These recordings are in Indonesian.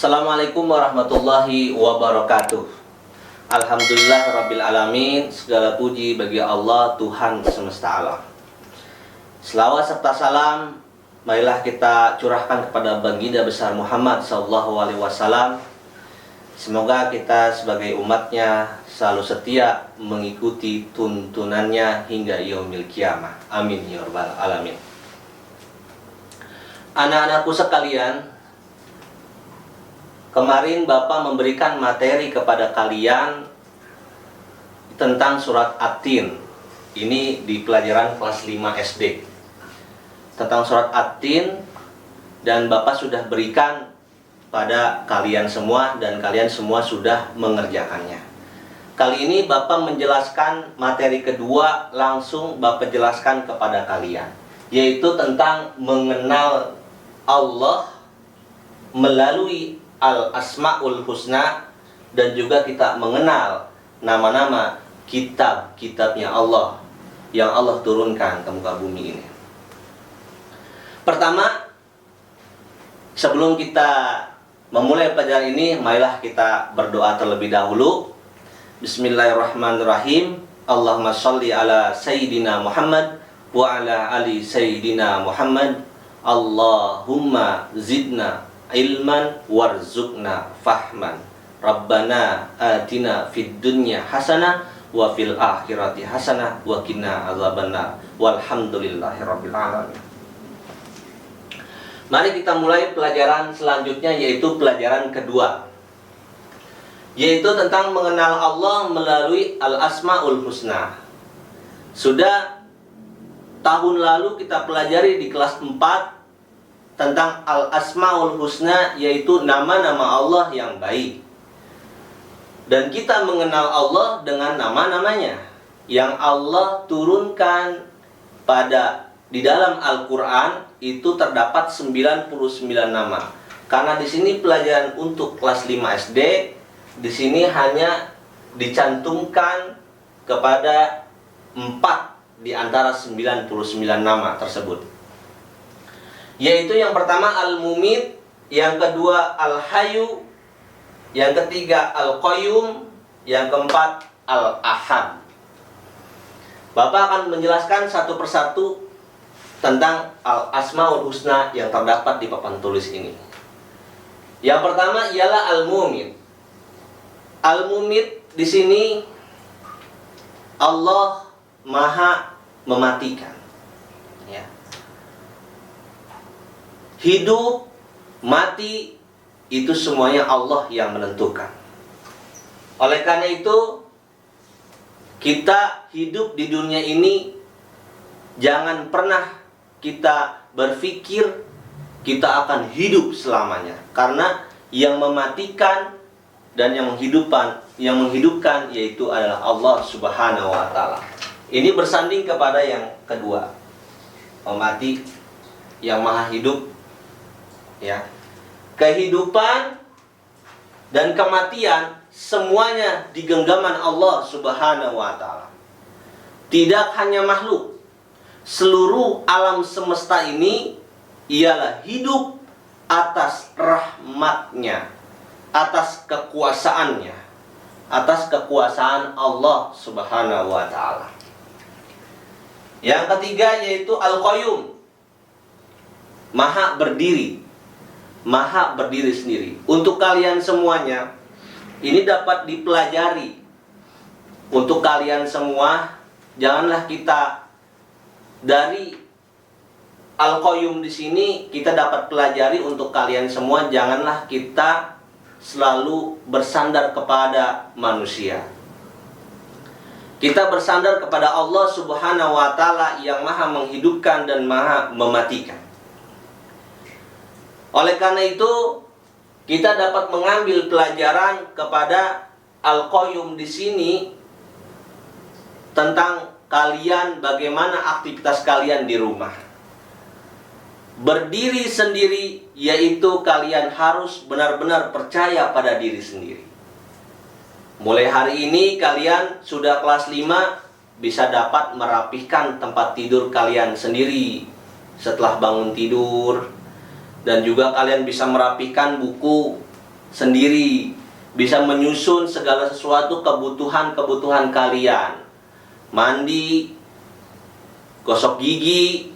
Assalamualaikum warahmatullahi wabarakatuh. Alhamdulillah rabbil alamin. Segala puji bagi Allah, Tuhan semesta alam. Selawat serta salam marilah kita curahkan kepada baginda besar Muhammad SAW. Semoga kita sebagai umatnya selalu setia mengikuti tuntunannya hingga yaumil kiamah. Amin ya rabbal alamin. Anak-anakku sekalian, kemarin Bapak memberikan materi kepada kalian tentang surat At-Tin. Ini di pelajaran kelas 5 SD. Tentang surat At-Tin, dan Bapak sudah berikan pada kalian semua dan kalian semua sudah mengerjakannya. Kali ini Bapak menjelaskan materi kedua, langsung Bapak jelaskan kepada kalian, yaitu tentang mengenal Allah melalui Al-Asma'ul Husna, dan juga kita mengenal nama-nama kitab-kitabnya Allah yang Allah turunkan ke muka bumi ini. Pertama, sebelum kita memulai pelajaran ini, marilah kita berdoa terlebih dahulu. Bismillahirrahmanirrahim. Allahumma sholli ala Sayyidina Muhammad wa ala ali Sayyidina Muhammad. Allahumma zidna ilman warzuqna fahman. Rabbana atina fid dunya hasanah wa fil akhirati hasanah wa qina azabannar. Walhamdulillahirabbil alamin. Mari kita mulai pelajaran selanjutnya, yaitu pelajaran kedua, yaitu tentang mengenal Allah melalui Al-Asma'ul Husna. Sudah tahun lalu kita pelajari di kelas 4 tentang Al-Asma'ul Husna, yaitu nama-nama Allah yang baik. Dan kita mengenal Allah dengan nama-namanya yang Allah turunkan di dalam Al-Quran. Itu terdapat 99 nama. Karena di sini pelajaran untuk kelas 5 SD, di sini hanya dicantumkan kepada 4 di antara 99 nama tersebut. Yaitu yang pertama Al-Mumit, yang kedua Al-Hayyu, yang ketiga Al-Qayyum, yang keempat Al-Ahad. Bapak akan menjelaskan satu persatu tentang Al-Asma'ul Husna yang terdapat di papan tulis ini. Yang pertama ialah Al-Mumit. Al-Mumit di sini Allah Maha mematikan. Ya. Hidup, mati, itu semuanya Allah yang menentukan. Oleh karena itu, kita hidup di dunia ini, jangan pernah kita berpikir kita akan hidup selamanya. Karena yang mematikan dan yang menghidupkan yaitu adalah Allah Subhanahu wa ta'ala. Ini bersanding kepada yang kedua, pemati yang maha hidup. Ya. Kehidupan dan kematian semuanya di genggaman Allah Subhanahu wa ta'ala. Tidak hanya makhluk, seluruh alam semesta ini ialah hidup atas rahmatnya, atas kekuasaannya, atas kekuasaan Allah Subhanahu wa ta'ala. Yang ketiga yaitu Al-Qayyum, maha berdiri sendiri. Untuk kalian semuanya, ini dapat dipelajari. Untuk kalian semua, janganlah kita dari Al-Qayyum di sini kita dapat pelajari untuk kalian semua, janganlah kita selalu bersandar kepada manusia. Kita bersandar kepada Allah Subhanahu wa ta'ala yang maha menghidupkan dan maha mematikan. Oleh karena itu, kita dapat mengambil pelajaran kepada Al-Qayyum di sini tentang kalian, bagaimana aktivitas kalian di rumah. Berdiri sendiri, yaitu kalian harus benar-benar percaya pada diri sendiri. Mulai hari ini kalian sudah kelas 5, bisa dapat merapihkan tempat tidur kalian sendiri setelah bangun tidur. Dan juga kalian bisa merapihkan buku sendiri, bisa menyusun segala sesuatu kebutuhan-kebutuhan kalian. Mandi, gosok gigi,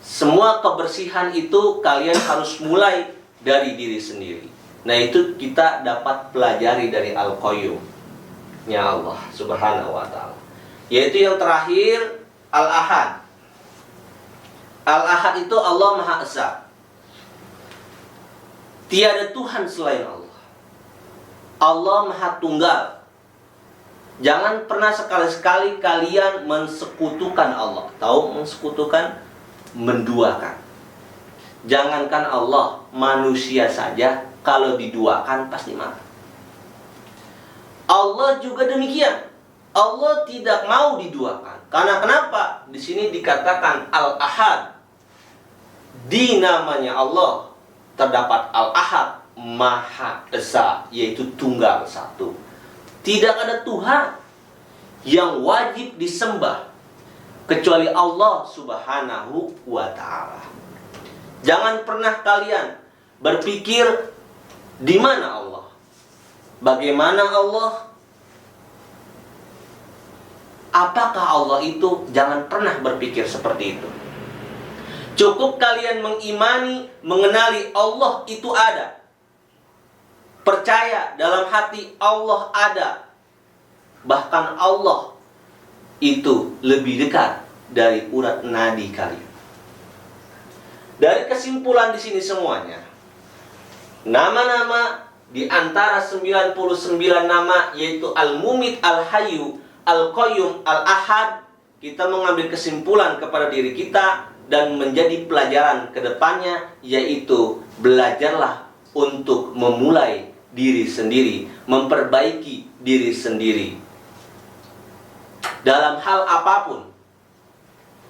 semua kebersihan itu kalian harus mulai dari diri sendiri. Nah, itu kita dapat pelajari dari Al-Qayyum ya Allah Subhanahu wa ta'ala. Yaitu yang terakhir, Al-Ahad. Al-Ahad itu Allah Maha Esa. Tiada Tuhan selain Allah. Allah Maha Tunggal. Jangan pernah sekali-sekali kalian mensekutukan Allah. Tahu mensekutukan? Menduakan. Jangankan Allah, manusia saja kalau diduakan pasti marah. Allah juga demikian. Allah tidak mau diduakan. Karena kenapa? Di sini dikatakan Al-Ahad. Di namanya Allah terdapat Al-Ahad, Maha Esa, yaitu tunggal satu. Tidak ada Tuhan yang wajib disembah kecuali Allah Subhanahu wa ta'ala. Jangan pernah kalian berpikir di mana Allah, bagaimana Allah, apakah Allah itu. Jangan pernah berpikir seperti itu. Cukup kalian mengimani, mengenali Allah itu ada. Percaya dalam hati Allah ada. Bahkan Allah itu lebih dekat dari urat nadi kalian. Dari kesimpulan di sini semuanya, nama-nama di antara 99 nama, yaitu Al-Mumit, Al-Hayyu, Al-Qayyum, Al-Ahad, kita mengambil kesimpulan kepada diri kita dan menjadi pelajaran ke depannya, yaitu belajarlah untuk memulai diri sendiri, memperbaiki diri sendiri. Dalam hal apapun,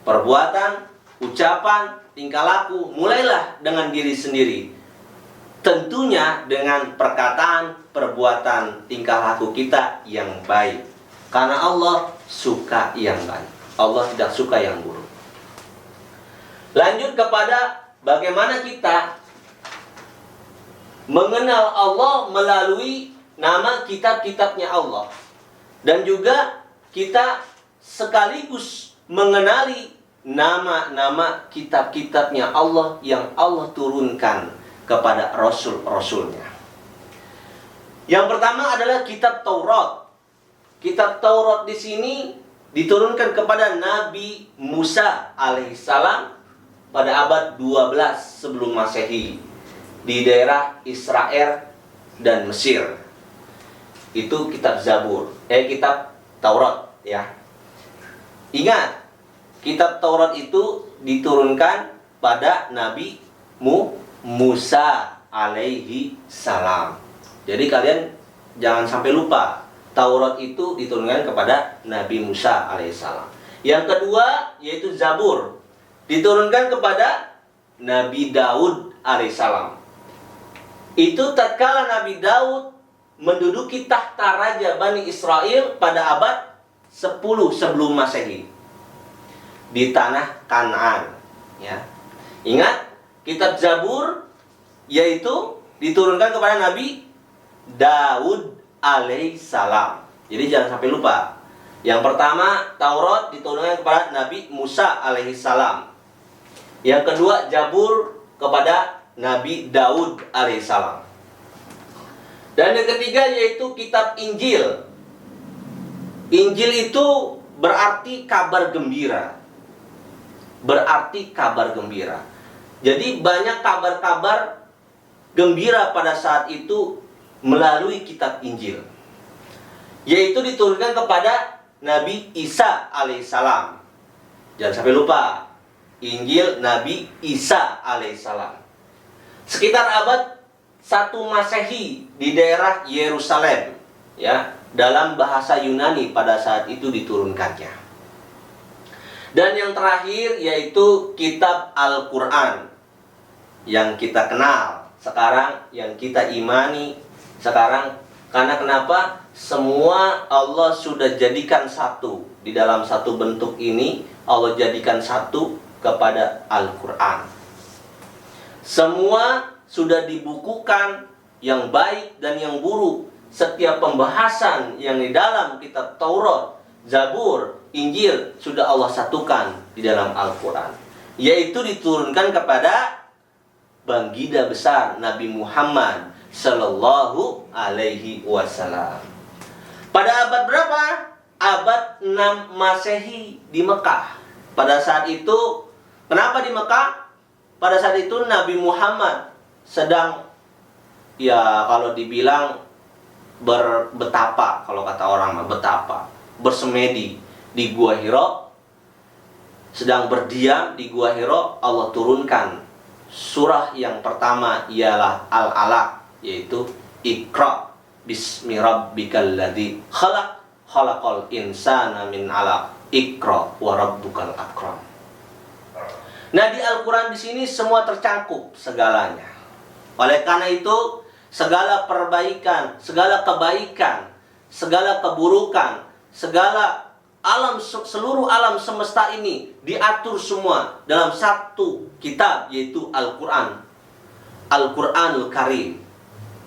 perbuatan, ucapan, tingkah laku, mulailah dengan diri sendiri. Tentunya dengan perkataan, perbuatan, tingkah laku kita yang baik. Karena Allah suka yang baik. Allah tidak suka yang buruk. Lanjut kepada bagaimana kita mengenal Allah melalui nama kitab-kitabnya Allah. Dan juga kita sekaligus mengenali nama-nama kitab-kitabnya Allah yang Allah turunkan kepada Rasul-Rasulnya. Yang pertama adalah kitab Taurat. Kitab Taurat di sini diturunkan kepada Nabi Musa alaihissalam pada abad 12 sebelum Masehi di daerah Israel dan Mesir. Itu kitab Zabur, kitab Taurat ya. Ingat, kitab Taurat itu diturunkan pada Nabi Musa alaihi salam. Jadi kalian jangan sampai lupa, Taurat itu diturunkan kepada Nabi Musa alaihi salam. Yang kedua yaitu Zabur, diturunkan kepada Nabi Daud alaihissalam. Itu tatkala Nabi Daud menduduki tahta raja Bani Israel pada abad 10 sebelum Masehi di tanah Kanaan ya. Ingat, kitab Zabur yaitu diturunkan kepada Nabi Daud alaihissalam. Jadi jangan sampai lupa. Yang pertama, Taurat diturunkan kepada Nabi Musa alaihissalam. Yang kedua, Zabur kepada Nabi Daud alaihissalam. Dan yang ketiga yaitu kitab Injil. Injil itu berarti kabar gembira. Berarti kabar gembira. Jadi banyak kabar-kabar gembira pada saat itu melalui kitab Injil. Yaitu diturunkan kepada Nabi Isa alaihissalam. Jangan sampai lupa, Injil Nabi Isa alaihissalam. Sekitar abad 1 Masehi di daerah Yerusalem ya, dalam bahasa Yunani pada saat itu diturunkannya. Dan yang terakhir yaitu kitab Al-Quran yang kita kenal sekarang, yang kita imani sekarang. Karena kenapa? Semua Allah sudah jadikan satu. Di dalam satu bentuk ini Allah jadikan satu kepada Al-Quran. Semua sudah dibukukan yang baik dan yang buruk, setiap pembahasan yang di dalam kitab Taurat, Zabur, Injil sudah Allah satukan di dalam Al-Quran, yaitu diturunkan kepada baginda besar Nabi Muhammad Sallallahu Alaihi Wasallam. Pada abad berapa? Abad 6 Masehi di Mekah. Pada saat itu, kenapa di Mekah? Pada saat itu Nabi Muhammad sedang, ya kalau dibilang betapa, kalau kata orang mah betapa, bersemedi di Gua Hira, sedang berdiam di Gua Hira. Allah turunkan surah yang pertama ialah Al-Alaq, yaitu Iqra bismi rabbikal ladzi khalaq, khalaqal insana min 'alaq, Iqra wa rabbukal akram. Nah, di Al-Quran di sini semua tercakup segalanya. Oleh karena itu, segala perbaikan, segala kebaikan, segala keburukan, segala alam, seluruh alam semesta ini diatur semua dalam satu kitab, yaitu Al-Quran, Al-Quranul Karim.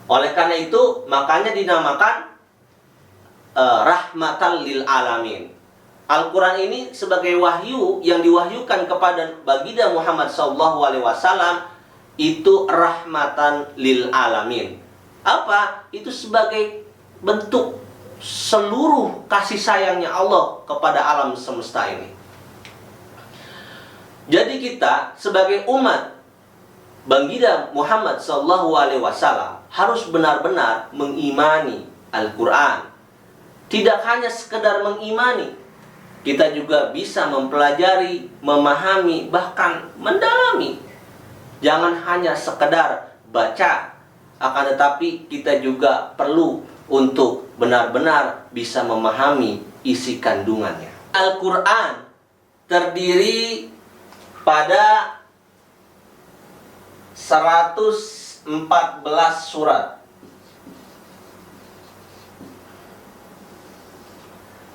Oleh karena itu, makanya dinamakan rahmatan lil alamin. Al-Quran ini sebagai wahyu yang diwahyukan kepada baginda Muhammad SAW, itu rahmatan lil alamin. Apa? Itu sebagai bentuk seluruh kasih sayangnya Allah kepada alam semesta ini. Jadi kita sebagai umat baginda Muhammad SAW harus benar-benar mengimani Al-Quran. Tidak hanya sekedar mengimani, kita juga bisa mempelajari, memahami, bahkan mendalami. Jangan hanya sekedar baca, akan tetapi kita juga perlu untuk benar-benar bisa memahami isi kandungannya. Al-Quran terdiri pada 114 surat.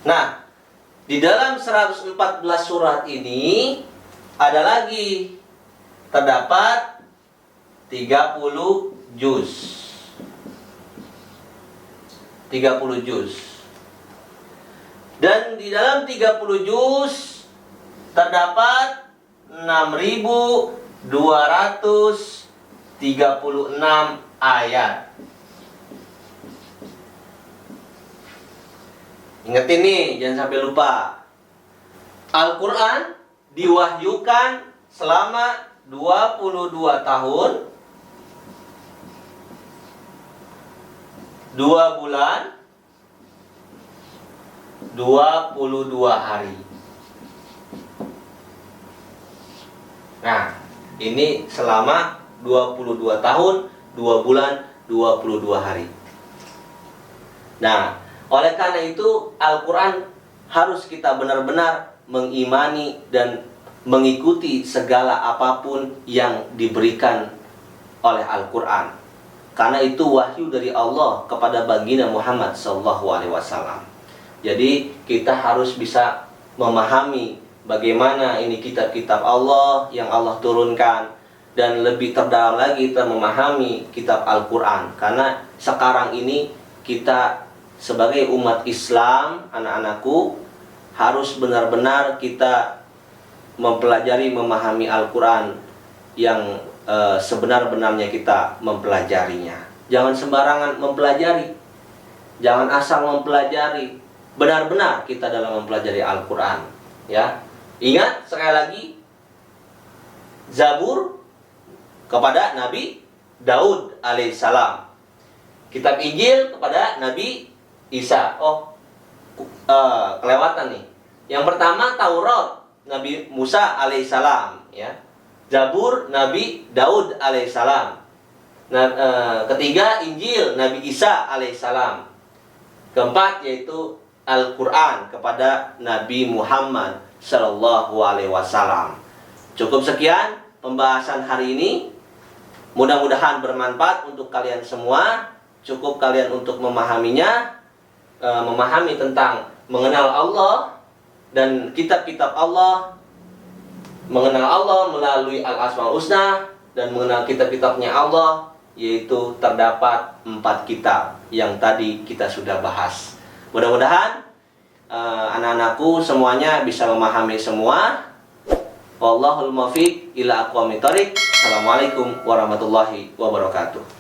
Nah, di dalam 114 surat ini ada lagi terdapat 30 juz. 30 juz. Dan di dalam 30 juz terdapat 6.236 ayat. Ingat ini, jangan sampai lupa. Al-Quran diwahyukan selama 22 tahun, 2 bulan, 22 hari. Nah, ini selama 22 tahun, 2 bulan, 22 hari. Nah, oleh karena itu Al-Quran harus kita benar-benar mengimani dan mengikuti segala apapun yang diberikan oleh Al-Quran. Karena itu wahyu dari Allah kepada baginda Muhammad SAW. Jadi kita harus bisa memahami bagaimana ini kitab-kitab Allah yang Allah turunkan, dan lebih terdalam lagi kita memahami kitab Al-Quran. Karena sekarang ini kita sebagai umat Islam, anak-anakku, harus benar-benar kita mempelajari, memahami Al-Quran yang sebenar-benarnya kita mempelajarinya. Jangan sembarangan mempelajari, jangan asal mempelajari. Benar-benar kita dalam mempelajari Al-Quran, ya. Ingat sekali lagi, Zabur kepada Nabi Daud alaihissalam, kitab Injil kepada Nabi Isa. Kelewatan nih. Yang pertama Taurat, Nabi Musa alaihissalam, ya. Zabur, Nabi Daud alaihissalam. Ketiga Injil, Nabi Isa alaihissalam. Keempat yaitu Al-Quran kepada Nabi Muhammad Sallallahu Alaihi Wasallam. Cukup sekian pembahasan hari ini. Mudah-mudahan bermanfaat untuk kalian semua. Cukup kalian untuk memahaminya, memahami tentang mengenal Allah dan kitab-kitab Allah, mengenal Allah melalui Al-Asmaul Husna, dan mengenal kitab-kitabnya Allah yaitu terdapat 4 kitab yang tadi kita sudah bahas. Mudah-mudahan anak-anakku semuanya bisa memahami semua. Wallahul muwaffiq ila aqwamit thoriq. Assalamualaikum warahmatullahi wabarakatuh.